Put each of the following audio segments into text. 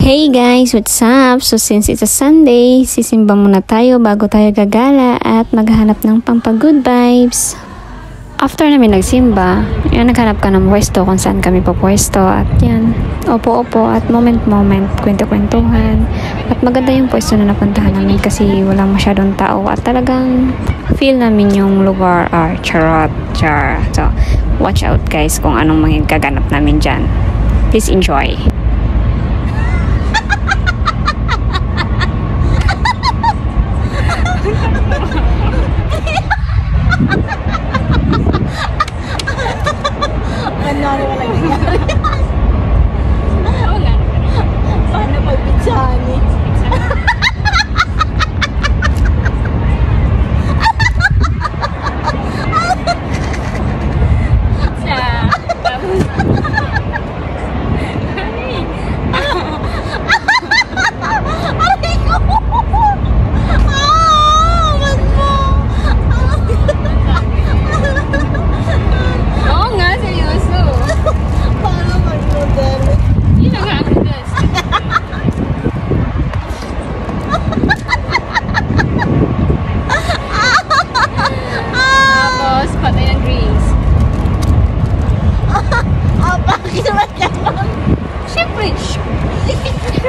Hey guys, what's up? So since it's a Sunday, sisimba muna tayo bago tayo gagala at maghanap ng pampagood vibes. After namin nagsimba, naghanap ka ng pwesto kung saan kami papwesto at yan, opo-opo at moment-moment, kwento-kwentuhan. At maganda yung pwesto na napuntahan namin kasi walang masyadong tao at talagang feel namin yung lugar, charot. So, watch out guys kung anong magaganap namin dyan. Please enjoy. Ano wala nangyari? Paano pagpitsani?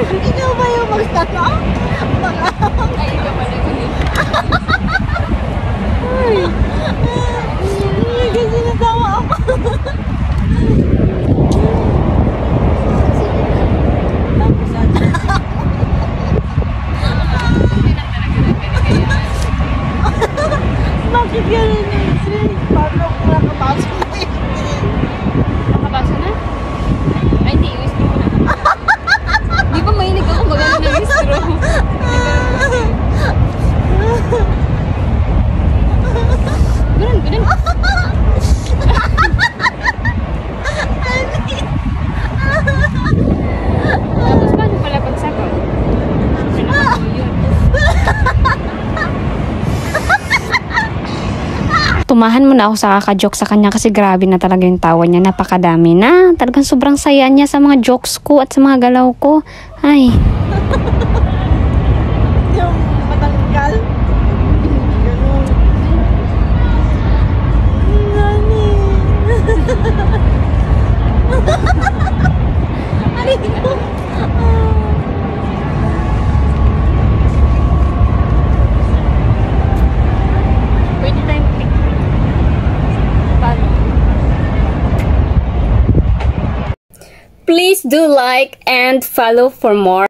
Ikaw ba yung magtanong? Ay, ikaw ba na yun? Ay, kasi natawa ako. Bakit gano'n yung drink? Paano ako nakapasok na yung drink? Nakapasok na? Ay, hindi. Di ba mahinig ako magaling ng bistro? Ganun. Tapos paano pala pagsakot? Tumahan muna ako sa kaka-joke sa kanya kasi grabe na talaga yung tawa niya. Napakadami na. Talagang sobrang saya niya sa mga jokes ko at sa mga galaw ko. Ay. Yung matanggal. Ganun. Nani. Aray ko. Pwede tayong pick. Paano? Please do like and follow for more.